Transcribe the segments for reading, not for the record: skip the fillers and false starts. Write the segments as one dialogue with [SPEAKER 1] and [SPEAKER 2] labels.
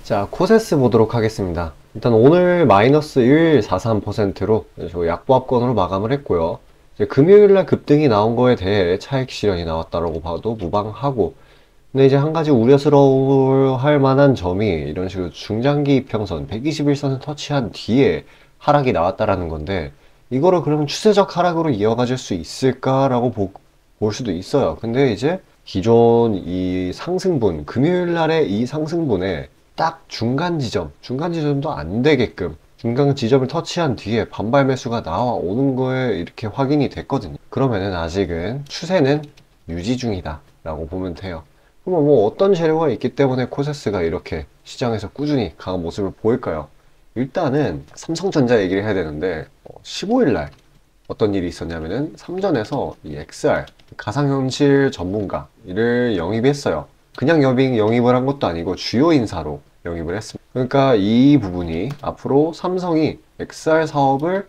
[SPEAKER 1] 자, 코세스 보도록 하겠습니다. 일단 오늘 마이너스 1.43%로 약보합권으로 마감을 했고요. 이제 금요일날 급등이 나온 거에 대해 차익 실현이 나왔다라고 봐도 무방하고, 근데 이제 한 가지 우려스러워할 만한 점이 이런 식으로 중장기 이평선 121선을 터치한 뒤에 하락이 나왔다라는 건데, 이거를 그러면 추세적 하락으로 이어가질 수 있을까라고 볼 수도 있어요. 근데 이제 기존 이 상승분, 금요일 날의 이 상승분에 딱 중간 지점도 안 되게끔 중간 지점을 터치한 뒤에 반발 매수가 나와오는 거에 이렇게 확인이 됐거든요. 그러면은 아직은 추세는 유지 중이다 라고 보면 돼요. 그럼 뭐 어떤 재료가 있기 때문에 코세스가 이렇게 시장에서 꾸준히 강한 모습을 보일까요? 일단은 삼성전자 얘기를 해야 되는데 15일 날 어떤 일이 있었냐면은 삼전에서 이 XR 가상현실 전문가 이를 영입했어요. 그냥 영입을 한 것도 아니고 주요 인사로 영입을 했습니다. 그러니까 이 부분이 앞으로 삼성이 XR 사업을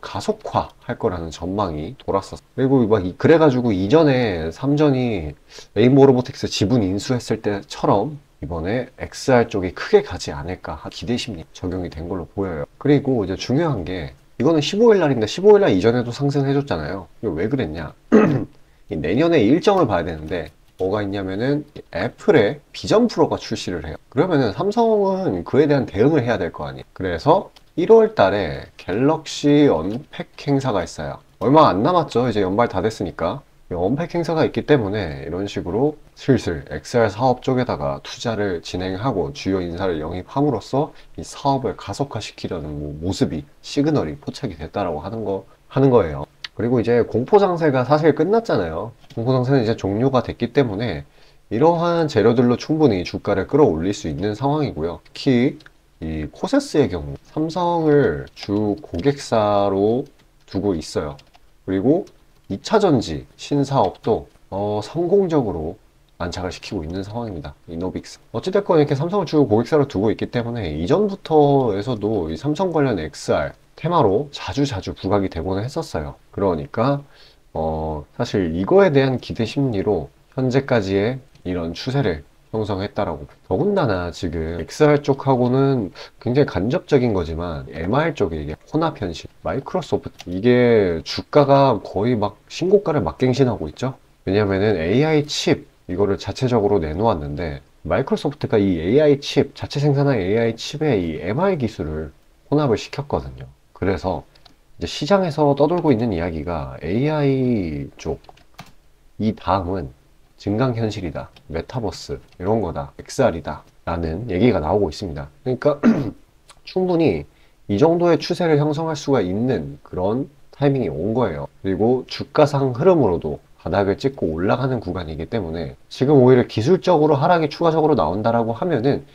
[SPEAKER 1] 가속화 할 거라는 전망이 돌았었어요. 그리고 그래가지고 이전에 삼전이 레인보우 로보틱스 지분 인수했을 때처럼 이번에 XR 쪽이 크게 가지 않을까 기대 심리 적용이 된 걸로 보여요. 그리고 이제 중요한 게 이거는 15일 날인데 15일 날 이전에도 상승해줬잖아요. 이거 왜 그랬냐? 내년에 일정을 봐야 되는데 뭐가 있냐면은 애플의 비전 프로가 출시를 해요. 그러면은 삼성은 그에 대한 대응을 해야 될 거 아니에요. 그래서 1월 달에 갤럭시 언팩 행사가 있어요. 얼마 안 남았죠. 이제 연말 다 됐으니까. 언팩 행사가 있기 때문에 이런 식으로 슬슬 XR 사업 쪽에다가 투자를 진행하고 주요 인사를 영입함으로써 이 사업을 가속화시키려는 모습이 시그널이 포착이 됐다라고 하는 거예요. 그리고 이제 공포장세가 사실 끝났잖아요. 공포장세는 이제 종료가 됐기 때문에 이러한 재료들로 충분히 주가를 끌어올릴 수 있는 상황이고요. 특히 이 코세스의 경우 삼성을 주 고객사로 두고 있어요. 그리고 2차전지 신사업도 성공적으로 안착을 시키고 있는 상황입니다. 이노빅스. 어찌됐건 이렇게 삼성을 주 고객사로 두고 있기 때문에 이전부터에서도 이 삼성 관련 XR 테마로 자주 부각이 되고는 했었어요. 그러니까 사실 이거에 대한 기대 심리로 현재까지의 이런 추세를 형성했다라고. 더군다나 지금 XR 쪽하고는 굉장히 간접적인 거지만 MR 쪽에 이게 혼합 현실, 마이크로소프트 이게 주가가 거의 막 신고가를 막갱신하고 있죠. 왜냐면은 AI 칩 이거를 자체적으로 내놓았는데 마이크로소프트가 이 AI 칩 자체 생산한 AI 칩에 이 MR 기술을 혼합을 시켰거든요. 그래서 이제 시장에서 떠돌고 있는 이야기가 AI 쪽, 이 다음은 증강현실이다, 메타버스 이런 거다, XR이다 라는 얘기가 나오고 있습니다. 그러니까 충분히 이 정도의 추세를 형성할 수가 있는 그런 타이밍이 온 거예요. 그리고 주가상 흐름으로도 바닥을 찍고 올라가는 구간이기 때문에 지금 오히려 기술적으로 하락이 추가적으로 나온다라고 하면은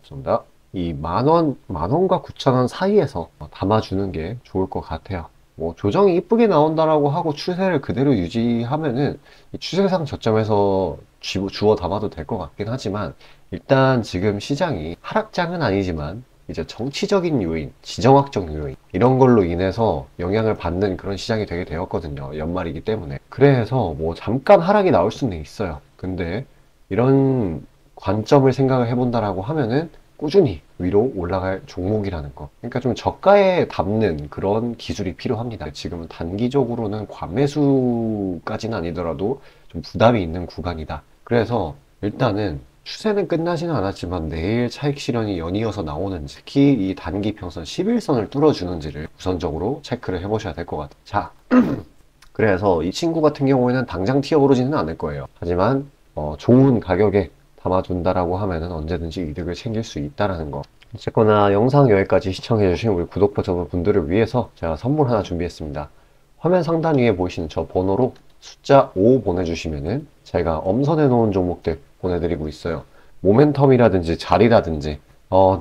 [SPEAKER 1] 죄송합니다. 이 만원과 9천원 사이에서 담아주는 게 좋을 것 같아요. 뭐 조정이 이쁘게 나온다라고 하고 추세를 그대로 유지하면은 이 추세상 저점에서 주워 담아도 될 것 같긴 하지만 일단 지금 시장이 하락장은 아니지만 이제 정치적인 요인, 지정학적 요인 이런 걸로 인해서 영향을 받는 그런 시장이 되게 되었거든요. 연말이기 때문에. 그래서 뭐 잠깐 하락이 나올 수는 있어요. 근데 이런 관점을 생각을 해본다라고 하면은 꾸준히 위로 올라갈 종목이라는 거. 그러니까 좀 저가에 담는 그런 기술이 필요합니다. 지금은 단기적으로는 과매수까지는 아니더라도 좀 부담이 있는 구간이다. 그래서 일단은 추세는 끝나지는 않았지만 내일 차익 실현이 연이어서 나오는지, 특히 이 단기 평선 11선을 뚫어주는지를 우선적으로 체크를 해보셔야 될 것 같아요. 자, 그래서 이 친구 같은 경우에는 당장 튀어오르지는 않을 거예요. 하지만 좋은 가격에 담아둔다라고 하면은 언제든지 이득을 챙길 수 있다라는 거. 어쨌거나 영상 여기까지 시청해주신 우리 구독자분들을 위해서 제가 선물 하나 준비했습니다. 화면 상단 위에 보이시는 저 번호로 숫자 5 보내주시면은 제가 엄선해 놓은 종목들 보내드리고 있어요. 모멘텀이라든지 자리라든지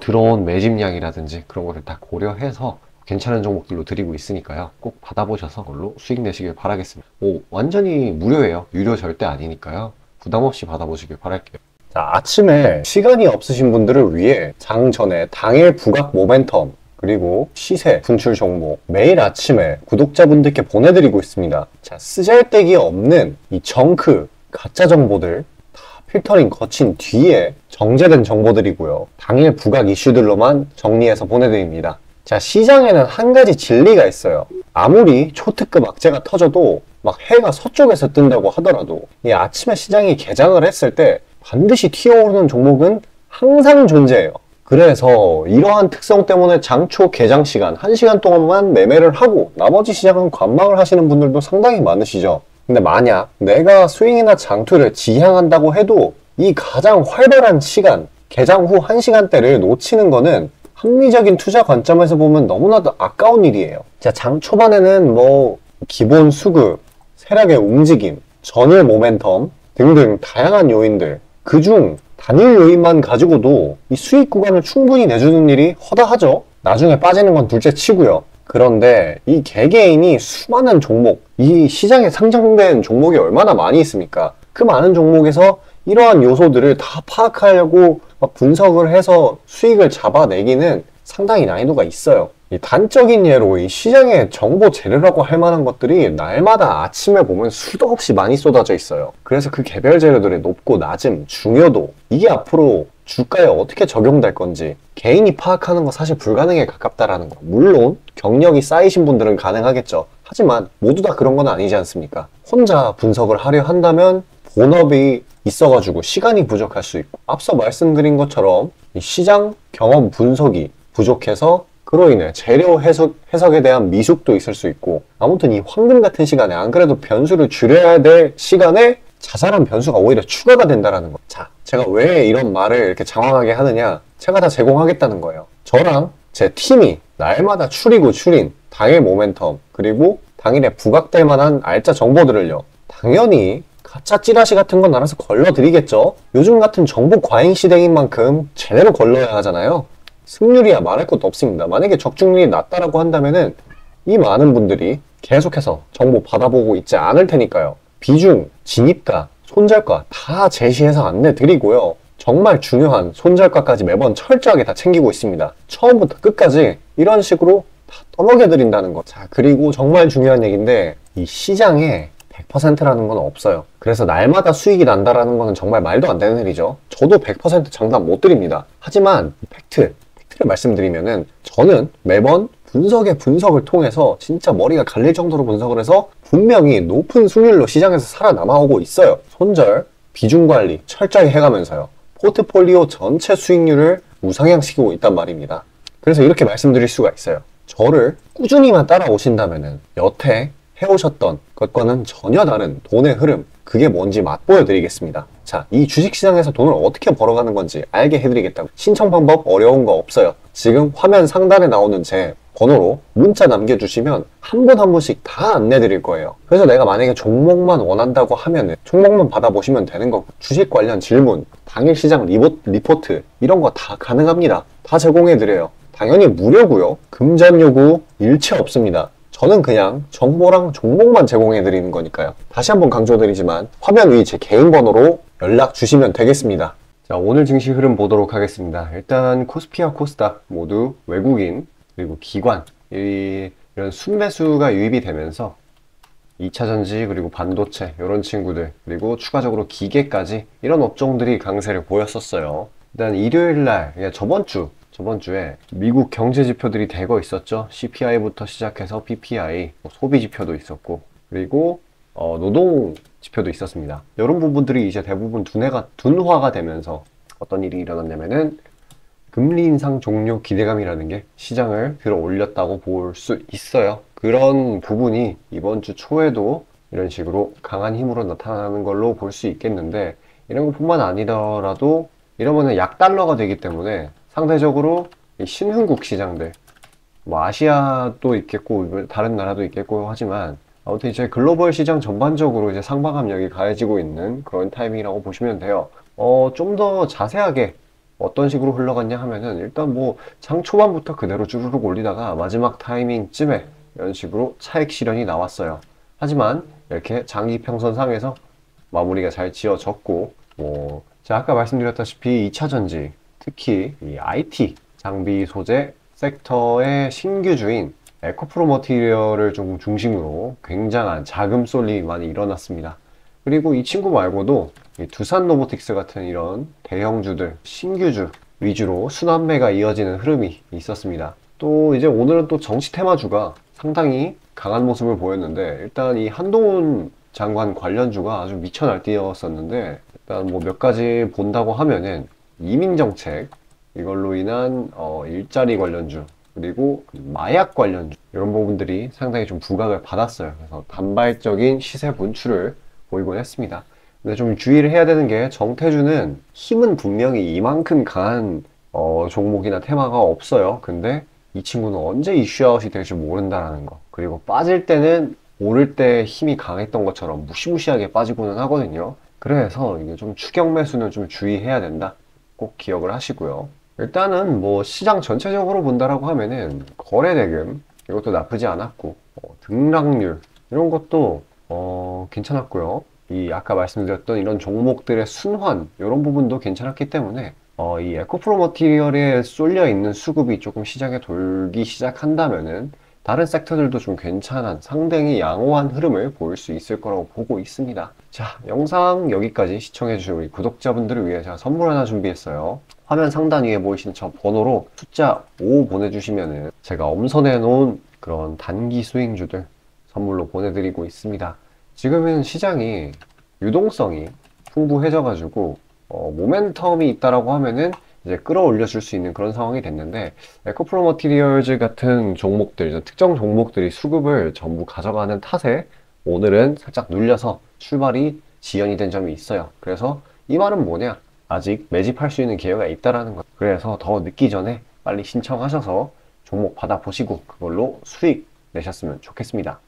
[SPEAKER 1] 들어온 매집량이라든지 그런 거를 다 고려해서 괜찮은 종목들로 드리고 있으니까요. 꼭 받아보셔서 그걸로 수익 내시길 바라겠습니다. 완전히 무료예요. 유료 절대 아니니까요. 부담 없이 받아보시길 바랄게요. 자, 아침에 시간이 없으신 분들을 위해 장 전에 당일 부각 모멘텀 그리고 시세 분출 정보 매일 아침에 구독자분들께 보내드리고 있습니다. 자, 쓰잘데기 없는 이 정크 가짜 정보들 다 필터링 거친 뒤에 정제된 정보들이고요. 당일 부각 이슈들로만 정리해서 보내드립니다. 자, 시장에는 한 가지 진리가 있어요. 아무리 초특급 악재가 터져도 막 해가 서쪽에서 뜬다고 하더라도 이 아침에 시장이 개장을 했을 때 반드시 튀어오르는 종목은 항상 존재해요. 그래서 이러한 특성 때문에 장초 개장 시간 1시간 동안만 매매를 하고 나머지 시장은 관망을 하시는 분들도 상당히 많으시죠. 근데 만약 내가 스윙이나 장투를 지향한다고 해도 이 가장 활발한 시간, 개장 후 1시간대를 놓치는 거는 합리적인 투자 관점에서 보면 너무나도 아까운 일이에요. 자, 장 초반에는 뭐 기본 수급, 세력의 움직임, 전일 모멘텀 등등 다양한 요인들, 그중 단일 요인만 가지고도 이 수익 구간을 충분히 내주는 일이 허다하죠. 나중에 빠지는 건 둘째 치고요. 그런데 이 개개인이 수많은 종목, 이 시장에 상장된 종목이 얼마나 많이 있습니까? 그 많은 종목에서 이러한 요소들을 다 파악하려고 막 분석을 해서 수익을 잡아내기는 상당히 난이도가 있어요. 이 단적인 예로 이 시장의 정보 재료라고 할 만한 것들이 날마다 아침에 보면 수도 없이 많이 쏟아져 있어요. 그래서 그 개별 재료들의 높고 낮음, 중요도, 이게 앞으로 주가에 어떻게 적용될 건지 개인이 파악하는 거 사실 불가능에 가깝다라는 거. 물론 경력이 쌓이신 분들은 가능하겠죠. 하지만 모두 다 그런 건 아니지 않습니까? 혼자 분석을 하려 한다면 본업이 있어가지고 시간이 부족할 수 있고, 앞서 말씀드린 것처럼 이 시장 경험 분석이 부족해서 그로 인해 재료 해석에 대한 미숙도 있을 수 있고, 아무튼 이 황금 같은 시간에 안 그래도 변수를 줄여야 될 시간에 자잘한 변수가 오히려 추가가 된다는 거. 자, 제가 왜 이런 말을 이렇게 장황하게 하느냐, 제가 다 제공하겠다는 거예요. 저랑 제 팀이 날마다 추리고 추린 당일 모멘텀, 그리고 당일에 부각될 만한 알짜 정보들을요, 당연히 가짜 찌라시 같은 건 알아서 걸러드리겠죠. 요즘 같은 정보 과잉 시대인 만큼 제대로 걸러야 하잖아요. 승률이야 말할 것도 없습니다. 만약에 적중률이 낮다라고 한다면은 이 많은 분들이 계속해서 정보 받아보고 있지 않을 테니까요. 비중, 진입가, 손절가 다 제시해서 안내드리고요. 정말 중요한 손절가까지 매번 철저하게 다 챙기고 있습니다. 처음부터 끝까지 이런 식으로 다 떠먹여드린다는 거. 자, 그리고 정말 중요한 얘기인데, 이 시장에 100%라는 건 없어요. 그래서 날마다 수익이 난다라는 거는 정말 말도 안 되는 일이죠. 저도 100% 장담 못 드립니다. 하지만 팩트를 말씀드리면은, 저는 매번 분석을 통해서 진짜 머리가 갈릴 정도로 분석을 해서 분명히 높은 수익률로 시장에서 살아남아오고 있어요. 손절, 비중 관리 철저히 해가면서요. 포트폴리오 전체 수익률을 우상향시키고 있단 말입니다. 그래서 이렇게 말씀드릴 수가 있어요. 저를 꾸준히만 따라오신다면은 여태 해오셨던 것과는 전혀 다른 돈의 흐름, 그게 뭔지 맛보여 드리겠습니다. 자, 이 주식시장에서 돈을 어떻게 벌어가는 건지 알게 해드리겠다고. 신청 방법 어려운 거 없어요. 지금 화면 상단에 나오는 제 번호로 문자 남겨주시면 한 분 한 분씩 다 안내드릴 거예요. 그래서 내가 만약에 종목만 원한다고 하면은 종목만 받아보시면 되는 거고, 주식 관련 질문, 당일 시장 리포트 이런 거 다 가능합니다. 다 제공해드려요. 당연히 무료고요. 금전 요구 일체 없습니다. 저는 그냥 정보랑 종목만 제공해 드리는 거니까요. 다시 한번 강조드리지만 화면 위 제 개인 번호로 연락 주시면 되겠습니다. 자, 오늘 증시 흐름 보도록 하겠습니다. 일단 코스피와 코스닥 모두 외국인 그리고 기관 이런 순매수가 유입이 되면서 2차전지 그리고 반도체 이런 친구들, 그리고 추가적으로 기계까지 이런 업종들이 강세를 보였었어요. 일단 일요일날, 저번 주에 미국 경제 지표들이 대거 있었죠. CPI부터 시작해서 PPI, 소비 지표도 있었고, 그리고 노동 지표도 있었습니다. 이런 부분들이 이제 대부분 둔화가 되면서 어떤 일이 일어났냐면은 금리 인상 종료 기대감이라는 게 시장을 들어 올렸다고 볼 수 있어요. 그런 부분이 이번 주 초에도 이런 식으로 강한 힘으로 나타나는 걸로 볼 수 있겠는데, 이런 것뿐만 아니더라도 이러면은 약달러가 되기 때문에 상대적으로 이 신흥국 시장들, 뭐 아시아도 있겠고 다른 나라도 있겠고 하지만, 아무튼 이제 글로벌 시장 전반적으로 이제 상방압력이 가해지고 있는 그런 타이밍이라고 보시면 돼요. 좀 더 자세하게 어떤 식으로 흘러갔냐 하면은, 일단 뭐 장 초반부터 그대로 주르륵 올리다가 마지막 타이밍쯤에 이런 식으로 차익 실현이 나왔어요. 하지만 이렇게 장기 평선상에서 마무리가 잘 지어졌고, 제가 아까 말씀드렸다시피 2차전지, 특히 이 IT 장비 소재 섹터의 신규주인 에코프로 머티리얼을 좀 중심으로 굉장한 자금 쏠림이 많이 일어났습니다. 그리고 이 친구 말고도 이 두산 로보틱스 같은 이런 대형주들, 신규주 위주로 순환매가 이어지는 흐름이 있었습니다. 또 이제 오늘은 또 정치 테마주가 상당히 강한 모습을 보였는데, 일단 이 한동훈 장관 관련주가 아주 미쳐 날뛰었었는데, 일단 뭐 몇 가지 본다고 하면은 이민정책, 이걸로 인한 일자리 관련주, 그리고 마약 관련주, 이런 부분들이 상당히 좀 부각을 받았어요. 그래서 단발적인 시세 분출을 보이곤 했습니다. 근데 좀 주의를 해야 되는 게, 정태주는 힘은 분명히 이만큼 강한 종목이나 테마가 없어요. 근데 이 친구는 언제 이슈아웃이 될지 모른다라는 거. 그리고 빠질 때는 오를 때 힘이 강했던 것처럼 무시무시하게 빠지고는 하거든요. 그래서 이게 좀 추격 매수는 좀 주의해야 된다. 꼭 기억을 하시고요. 일단은 뭐 시장 전체적으로 본다라고 하면은 거래대금 이것도 나쁘지 않았고, 등락률 이런 것도 괜찮았고요. 이 아까 말씀드렸던 이런 종목들의 순환 이런 부분도 괜찮았기 때문에 이 에코프로 머티리얼에 쏠려 있는 수급이 조금 시장에 돌기 시작한다면은 다른 섹터들도 좀 괜찮은 상당히 양호한 흐름을 보일 수 있을 거라고 보고 있습니다. 자, 영상 여기까지 시청해주신 우리 구독자분들을 위해 제가 선물 하나 준비했어요. 화면 상단 위에 보이시는 저 번호로 숫자 5 보내주시면은 제가 엄선해 놓은 그런 단기 수익주들 선물로 보내드리고 있습니다. 지금은 시장이 유동성이 풍부해져 가지고 모멘텀이 있다라고 하면은 이제 끌어올려 줄 수 있는 그런 상황이 됐는데, 에코프로 머티리얼즈 같은 종목들, 특정 종목들이 수급을 전부 가져가는 탓에 오늘은 살짝 눌려서 출발이 지연이 된 점이 있어요. 그래서 이 말은 뭐냐? 아직 매집할 수 있는 기회가 있다라는 거. 그래서 더 늦기 전에 빨리 신청하셔서 종목 받아보시고 그걸로 수익 내셨으면 좋겠습니다.